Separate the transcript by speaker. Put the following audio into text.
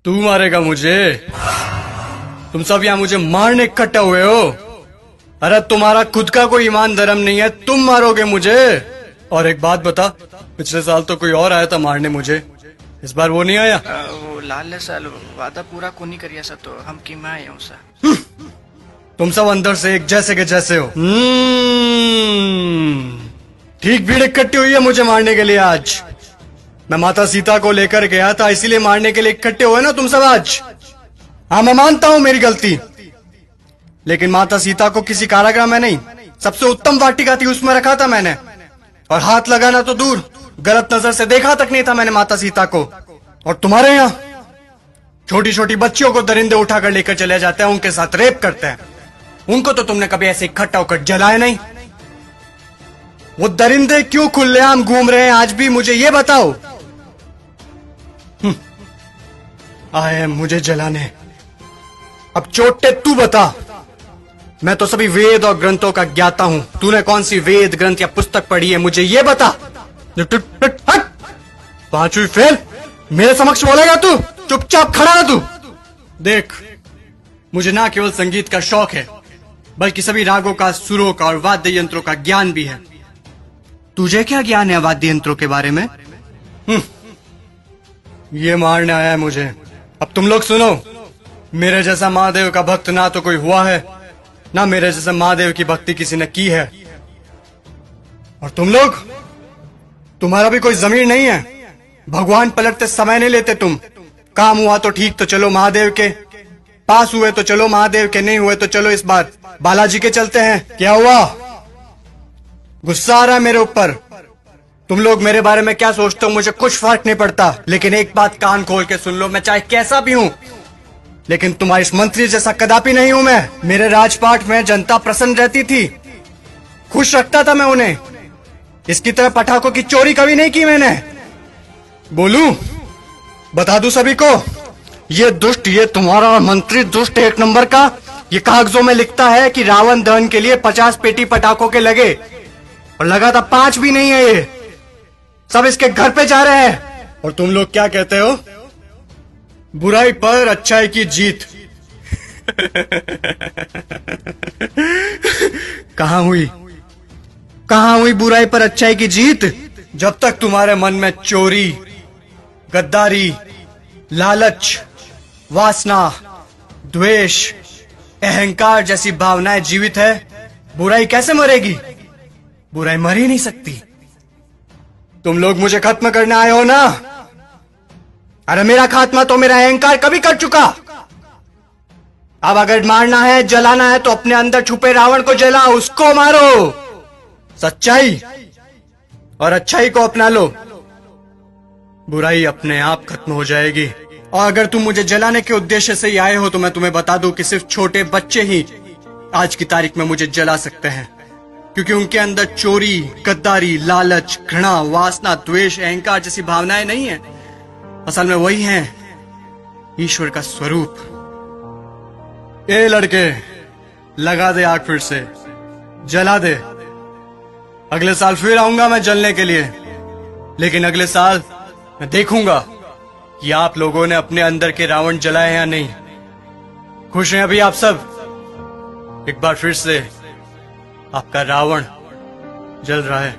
Speaker 1: तू मारेगा मुझे? तुम सब यहाँ मुझे मारने इकट्ठे हुए हो? अरे तुम्हारा खुद का कोई ईमान धर्म नहीं है, तुम मारोगे मुझे? और एक बात बता, पिछले साल तो कोई और आया था मारने मुझे, इस बार वो नहीं आया?
Speaker 2: वो लाल साल वादा पूरा को नहीं करिया सा तो हम की मैं आया हूँ सा।
Speaker 1: तुम सब अंदर से एक जैसे के जैसे हो। ठीक भीड़ इकट्ठी हुई है मुझे मारने के लिए आज। मैं माता सीता को लेकर गया था, इसीलिए मारने के लिए इकट्ठे हुए ना तुम सब आज। हाँ, मैं मानता हूं मेरी गलती, लेकिन माता सीता को किसी कारागृह में नहीं, सबसे उत्तम वाटिका थी उसमें रखा था मैंने। और हाथ लगाना तो दूर, गलत नजर से देखा तक नहीं था मैंने माता सीता को। और तुम्हारे यहाँ छोटी छोटी बच्चियों को दरिंदे उठाकर लेकर चले जाते हैं, उनके साथ रेप करते हैं। उनको तो तुमने कभी ऐसे इकट्ठा होकर जलाया नहीं। वो दरिंदे क्यों खुलेआम घूम रहे हैं आज भी, मुझे ये बताओ। आए हैं मुझे जलाने। अब चोटे तू बता। मैं तो सभी वेद और ग्रंथों का ज्ञाता हूं। तूने कौन सी वेद ग्रंथ या पुस्तक पढ़ी है, मुझे ये बता। पांचवी फेल मेरे समक्ष बोलेगा तू? चुपचाप खड़ा रह तू। देख, मुझे ना केवल संगीत का शौक है, बल्कि सभी रागों का, सुरों का और वाद्य यंत्रों का ज्ञान भी है। तुझे क्या ज्ञान है वाद्य यंत्रों के बारे में? ये मारने आया है मुझे। अब तुम लोग सुनो, मेरे जैसा महादेव का भक्त ना तो कोई हुआ है, ना मेरे जैसा महादेव की भक्ति किसी ने की है। और तुम लोग, तुम्हारा भी कोई जमीर नहीं है। भगवान पलटते समय नहीं लेते तुम। काम हुआ तो ठीक, तो चलो महादेव के पास, हुए तो चलो महादेव के, नहीं हुए तो चलो इस बार बालाजी के चलते हैं। क्या हुआ? गुस्सा आ रहा है मेरे ऊपर? तुम लोग मेरे बारे में क्या सोचते हो मुझे कुछ फर्क नहीं पड़ता, लेकिन एक बात कान खोल के सुन लो, मैं चाहे कैसा भी हूं, लेकिन तुम्हारे इस मंत्री जैसा कदापि नहीं हूं मैं। मेरे राजपाट में जनता प्रसन्न रहती थी, खुश रखता था मैं उन्हें। इसकी तरह पटाखों की चोरी कभी नहीं की मैंने। बोलूं, बता दूं सभी को, ये दुष्ट, ये तुम्हारा मंत्री दुष्ट एक नंबर का, ये कागजों में लिखता है कि रावण दहन के लिए 50 पेटी पटाखों के लगे, और लगा था 5 भी नहीं है, ये सब इसके घर पे जा रहे हैं। और तुम लोग क्या कहते हो? बुराई पर अच्छाई की जीत। कहां हुई, कहां हुई बुराई पर अच्छाई की जीत? जब तक तुम्हारे मन में चोरी, गद्दारी, लालच, वासना, द्वेष, अहंकार जैसी भावनाएं जीवित है, बुराई कैसे मरेगी? बुराई मर ही नहीं सकती। तुम लोग मुझे खत्म करने आए हो ना? अरे मेरा खात्मा तो मेरा अहंकार कभी कर चुका। अब अगर मारना है, जलाना है, तो अपने अंदर छुपे रावण को जलाओ, उसको मारो। सच्चाई और अच्छाई को अपना लो, बुराई अपने आप खत्म हो जाएगी। और अगर तुम मुझे जलाने के उद्देश्य से ही आए हो, तो मैं तुम्हें बता दूं कि सिर्फ छोटे बच्चे ही आज की तारीख में मुझे जला सकते हैं, क्योंकि उनके अंदर चोरी, गद्दारी, लालच, घृणा, वासना, द्वेष, अहंकार जैसी भावनाएं नहीं है। असल में वही हैं ईश्वर का स्वरूप। ए लड़के, लगा दे आग, फिर से जला दे। अगले साल फिर आऊंगा मैं जलने के लिए, लेकिन अगले साल मैं देखूंगा कि आप लोगों ने अपने अंदर के रावण जलाए या नहीं। खुश हैं अभी आप सब? एक बार फिर से आपका रावण जल रहा है।